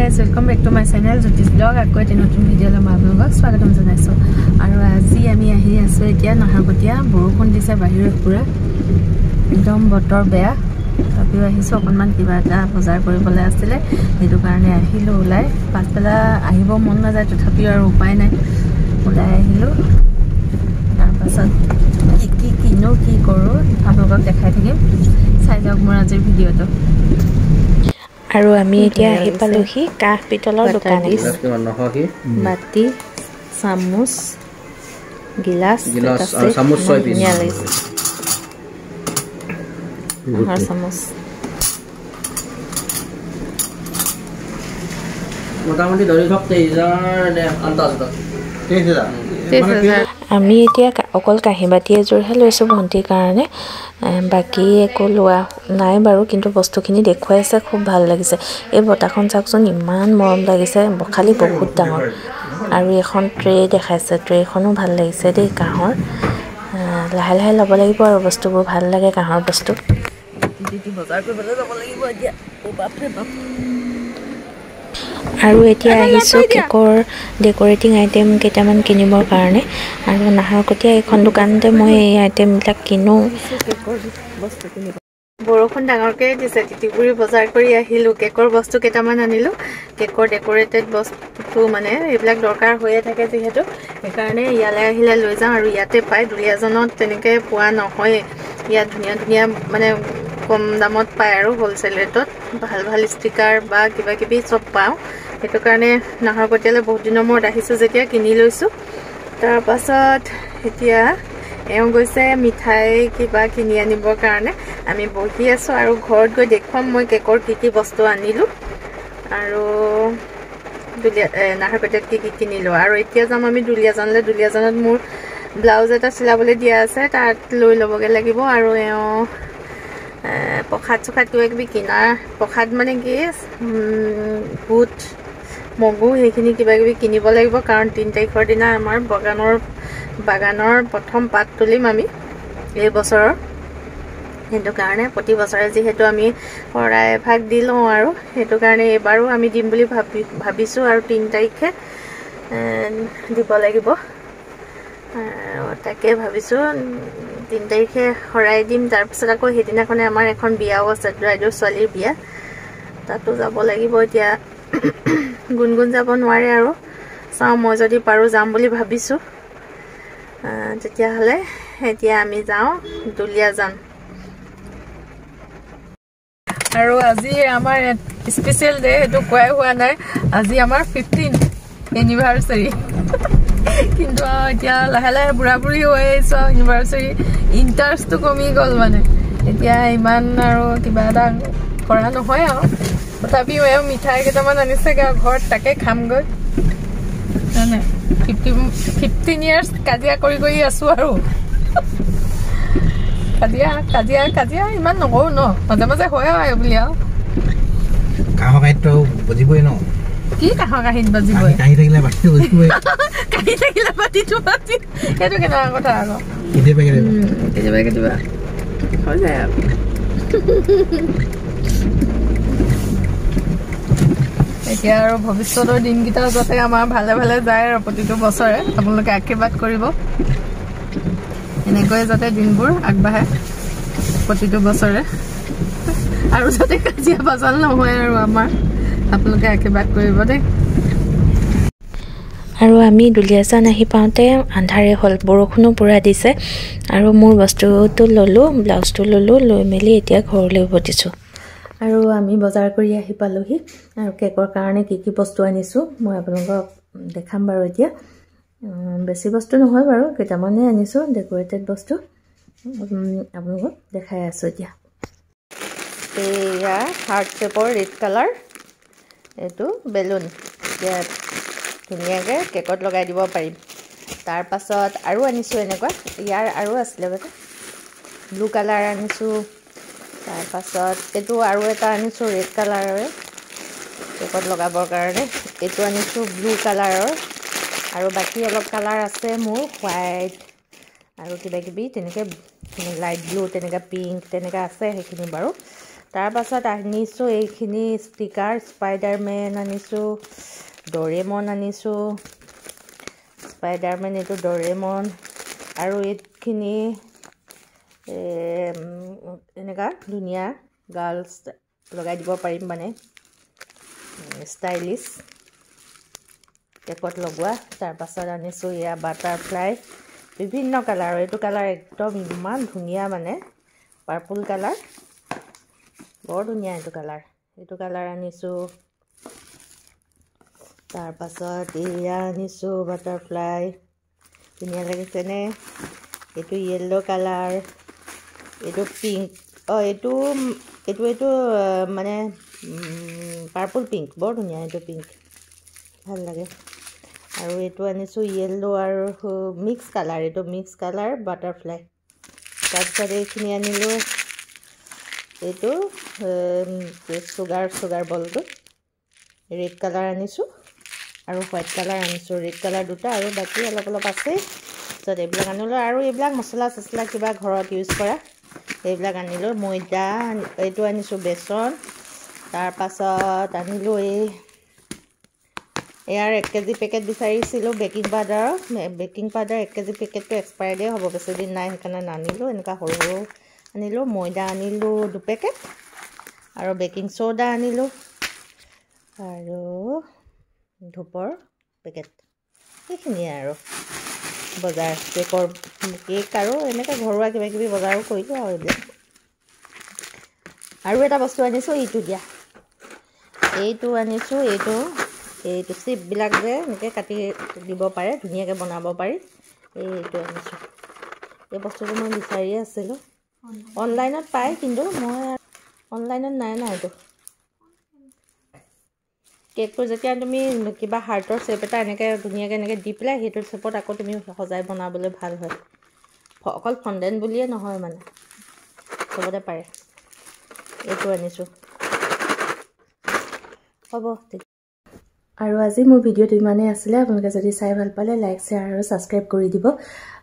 guys, welcome back to my channel Jyotish Vlog. Akko eta notun video la আপোনালোকক স্বাগতম জনাইছো আৰু আজি আমি আহি আছো এতিয়া নাহৰকটীয়া বৰষুণ দিছে বাহিৰত পুৰা একদম বতৰ বেয়া তথাপিও আহিছো অকনমান কিবা এটা বজাৰ কৰিবলৈ আছিলে সেইটো কাৰণে আহিলো ওলাই পাছবেলা আহিব মন নাযায় তথাপিও আৰু উপায় নাই ওলাই আহিলো তাৰ পাছত কি কিনো কি কৰো আপোনালোকক দেখাই থাকিম চাই যাওক মোৰ আজিৰ ভিডিঅটো আৰু আমি এতিয়া আহি পালোহি কাহ পিতলৰ দোকানে বাটি চামুচ গিলাস আৰু চামুচ 6 পিস আৰ চামুচ মোটামুটি ধৰি থক 23000 আন্তাজত 23000 আমি এতিয়া অকল কাঁহী বাটি এযোৰহে লৈছো ভন্টিৰ কাৰণে বাকি একো লোৱা নাই বাৰু কিন্তু বস্তুখিনি দেখুৱাইছে খুব ভাল লাগিছে এই বটাখন চাওকচোন ইমান মৰম লাগিছে বখালি বহুত ডাঙৰ আৰু এখন ট্ৰে দেখাইছে ট্ৰেখনো ভাল লাগিছে দেই কাঁহৰ লাহে লাহে ল'ব লাগিব আৰু বস্তুবোৰ ভাল লাগে কাঁহৰ বস্তু দিদি বজাৰ কৰিবলৈ যাব লাগিব এতিয়া ও বাপৰে বাপ আৰু এতিয়া আহিছো কেকৰ ডেকোৰেটিং আইটেম কেইটামান কিনিবৰ কাৰণে আৰু নাহৰকটীয়া এখন দোকানতে মই এই আইটেম বিলাক কিনো কেকৰ বস্তু কিনিব বৰষুণ ডাঙৰকৈ দিছে তিতিপুৰি বজাৰ কৰি আহিলো কেকৰ বস্তু কেইটামান আনিলো কেকৰ ডেকোৰেটেড বস্তু মানে এইবিলাক দৰকাৰ হৈয়ে থাকে যিহেতু সেইকাৰণে ইয়ালৈ আহিলে লৈ যাওঁ আৰু ইয়াতে পাই দুলীয়াজনত তেনেকৈ পোৱা নহয় ইয়াত ধুনীয়া ধুনীয়া মানে কম দামত পায় আৰু হোলসেল ৰেটত ভাল ভাল ষ্টিকাৰ বা কিবা কিবি সব পাওঁ সেইটো কাৰণে নাহৰকটীয়ালৈ বহুত দিনৰ মূৰত আহিছো যেতিয়া কিনি লৈছো তাৰ পাছত এতিয়া এওঁ গৈছে মিঠাই কিবা কিনি আনিবৰ কাৰণে আমি বহি আছো আৰু ঘৰত গৈ দেখুৱাম মই কেকৰ কি বস্তু আনিলো আৰু নাহৰকটীয়াত কি কিনিলো আৰু এতিয়া যাম আমি দুলীয়াজনলৈ দুলীয়াজনত মোৰ ব্লাউজ এটা চিলাবলৈ দিয়া আছে তাত লৈ ল'বগে লাগিব আৰু এওঁ প্ৰসাদ চখাদ কিবা কিবি কিনাৰ প্ৰসাদ মানে কি বুট মগু সেইখিনি কিবা কিবি কিনিব লাগিব কাৰণ 3 তাৰিখৰ দিনা আমাৰ বাগানৰ প্ৰথম পাত তুলিম আমি এই বছৰৰ সেইটো কাৰণে প্ৰতি বছৰে যিহেতু আমি শৰাই ভাগ দি লওঁ আৰু সেইটো কাৰণে এবাৰো আমি দিম বুলি ভাবিছো আৰু 3 তাৰিখে দিব লাগিব তাকে ভাবিছো 3 তাৰিখে শৰাই দিম তাৰ পিছত আকৌ সেইদিনাখনে আমাৰ এখন বিয়াও আছে ড্ৰাইডৰ ছোৱালীৰ বিয়া তাতো যাব লাগিব এতিয়া গুণগুণ যাব নোৱাৰে আৰু চাওঁ মই যদি পাৰো যাম বুলি ভাবিছো তেতিয়াহলে এতিয়া আমি যাওঁ দুলীয়াজান আৰু আজি আমাৰ স্পেশাল ডে এটো কোৱাই হোৱা নাই আজি আমাৰ 15th এনিভাৰ্সাৰী কিন্তু এতিয়া লাহে লাহে বুঢ়া বুঢ়ী হৈ আহিছো এনিভাৰ্সাৰী ইন্টাৰেষ্টটো কমি গ'ল মানে এতিয়া ইমান আৰু কিবা এটা কৰা নহয় আৰু তথাপিও এওঁ মিঠাই কেইটামান আনিছে ঘৰত তাকে খামগৈ মানে 15 ইয়াৰ্ছ কাজিয়া কৰি আছো আৰু কাজিয়া ইমান নকৰো ন মাজে মাজে হয় আৰু বুলি আৰু কাহৰ কাহিটো বুজিবই ন কি কাহৰ কাহিত বাজিবই কাহি থাকিলে বাতিটো বুজিবই কাহি থাকিলে বাতিটো বাজি সেইটো কেনেকুৱা কথা আকৌ কেতিয়াবা হৈ যায় আৰু এতিয়া আৰু ভৱিষ্যতৰ দিনকেইটা যাতে আমাৰ ভালে ভালে যায় আৰু প্ৰতিটো বছৰে আপোনালোকে আশীৰ্বাদ কৰিব এনেকৈ যাতে দিনবোৰ আগবাঢ়ে প্ৰতিটো বছৰে আৰু যাতে কাজিয়া বাজাল নহয় আৰু আমাৰ আপোনালোকে আশীৰ্বাদ কৰিব দেই আৰু আমি দুলীয়াজান আহি পাওঁতে আন্ধাৰে হ'ল বৰষুণো পুৰা দিছে আৰু মোৰ বস্তুটো ল'লো ব্লাউজটো ল'লো লৈ মেলি এতিয়া ঘৰলৈ উভতিছো আৰু আমি বজাৰ কৰি আহি পালোহি আৰু কেকৰ কাৰণে কি বস্তু আনিছো মই আপোনালোকক দেখাম বাৰু এতিয়া বেছি বস্তু নহয় বাৰু কেইটামানে আনিছো ডেকোৰেটেড বস্তু আপোনালোকক দেখাই আছো এতিয়া এয়া হাৰ্ট শেপৰ ৰেড কালাৰ এইটো বেলুন এতিয়া ধুনীয়াকৈ কেকত লগাই দিব পাৰিম তাৰ পাছত আৰু আনিছো এনেকুৱা ইয়াৰ আৰু আছিলে বাৰু ব্লু কালাৰ আনিছো তাৰ পাছত এইটো আৰু এটা আনিছো ৰেড কালাৰৰে কেকত লগাবৰ কাৰণে এইটো আনিছো ব্লু কালাৰৰ আৰু বাকি অলপ কালাৰ আছে মোৰ হোৱাইট আৰু কিবা কিবি তেনেকৈ লাইট ব্লু তেনেকৈ পিংক তেনেকৈ আছে সেইখিনি বাৰু তাৰ পাছত আনিছোঁ এইখিনি ষ্টিকাৰ স্পাইডাৰমেন আনিছোঁ ডৰেমন আনিছোঁ স্পাইডাৰমেন এইটো ডৰেমন আৰু এইখিনি এনেকুৱা ধুনীয়া গাৰ্লছ লগাই দিব পাৰিম মানে ষ্টাইলিছ কেকত লগোৱা তাৰ পাছত আনিছোঁ এয়া বাটাৰফ্লাই বিভিন্ন কালাৰ এইটো কালাৰ একদম ইমান ধুনীয়া মানে পাৰ্পল কালাৰ বৰ ধুনীয়া এইটো কালাৰ আনিছোঁ তাৰ পাছত এয়া আনিছোঁ বাটাৰফ্লাই ধুনীয়া লাগিছেনে এইটো য়েল্লো কালাৰ এইটো পিংক এইটো মানে পাৰ্পল পিংক বৰ ধুনীয়া এইটো পিংক ভাল লাগে আৰু এইটো আনিছোঁ য়েল্লো আৰু মিক্স কালাৰ এইটো মিক্স কালাৰ বাটাৰফ্লাই তাৰপিছত এইখিনি আনিলোঁ এইটো চুগাৰ বলটো ৰেড কালাৰ আনিছোঁ আৰু হোৱাইট কালাৰ আনিছোঁ ৰেড কালাৰ দুটা আৰু বাকী অলপ আছে তাৰপিছত এইবিলাক আনিলোঁ আৰু এইবিলাক মছলা চছলা কিবা ঘৰত ইউজ কৰা এইবিলাক আনিলোঁ ময়দা এইটো আনিছোঁ বেচন তাৰ পাছত আনিলোঁ ইয়াৰ 1 কেজি পেকেট বিচাৰিছিলোঁ বেকিং পাউডাৰ 1 কেজি পেকেটটো এক্সপায়াৰ্ডে হ'ব বেছি দিন নাই সেইকাৰণে নানিলোঁ এনেকুৱা সৰু আনিলোঁ ময়দা আনিলোঁ 2 পেকেট আৰু বেকিং সোডা আনিলোঁ আৰু ধূপৰ পেকেট এইখিনিয়ে আৰু বজাৰ কেক আৰু এনেকৈ ঘৰুৱা কিবা কিবি বজাৰো কৰিলোঁ আৰু এইবিলাক আৰু এটা বস্তু আনিছোঁ এইটো আনিছোঁ এইটো চিপবিলাক যে এনেকৈ কাটি দিব পাৰে ধুনীয়াকৈ বনাব পাৰি এইটো আনিছোঁ এই বস্তুটো মই বিচাৰিয়ে আছিলোঁ অনলাইনত পায় কিন্তু মই অনলাইনত নাই এইটো কেকটো যেতিয়া তুমি কিবা হাৰ্টৰ শ্বেপ এটা এনেকৈ ধুনীয়াকৈ এনেকৈ দি পেলাই সেইটো শ্বেপত আকৌ তুমি সজাই বনাবলৈ ভাল হয় অকল ফণ্ডেণ্ট বুলিয়ে নহয় মানে চবতে পাৰে এইটো আনিছোঁ হ'ব আৰু আজি মোৰ ভিডিঅ'টো ইমানেই আছিলে আপোনালোকে যদি চাই ভাল পালে লাইক শ্বেয়াৰ আৰু ছাবস্ক্ৰাইব কৰি দিব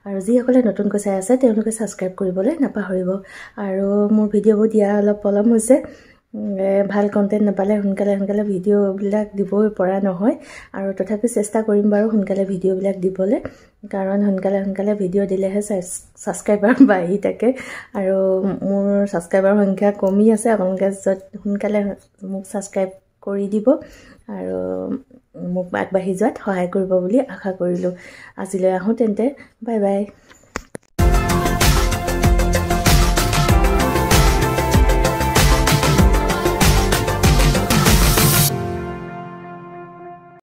আৰু যিসকলে নতুনকৈ চাই আছে তেওঁলোকে ছাবস্ক্ৰাইব কৰিবলৈ নাপাহৰিব আৰু মোৰ ভিডিঅ'বোৰ দিয়া অলপ পলম হৈছে ভাল কণ্টেণ্ট নাপালে সোনকালে ভিডিঅ'বিলাক দিবই পৰা নহয় আৰু তথাপি চেষ্টা কৰিম বাৰু সোনকালে ভিডিঅ'বিলাক দিবলৈ কাৰণ সোনকালে ভিডিঅ' দিলেহে ছাবস্ক্ৰাইবাৰ বাঢ়ি থাকে আৰু মোৰ ছাবস্ক্ৰাইবাৰ সংখ্যা কমি আছে আপোনালোকে সোনকালে মোক ছাবস্ক্ৰাইব কৰি দিব আৰু মোক আগবাঢ়ি যোৱাত সহায় কৰিব বুলি আশা কৰিলোঁ আজিলৈ আহোঁ তেন্তে বাই বাই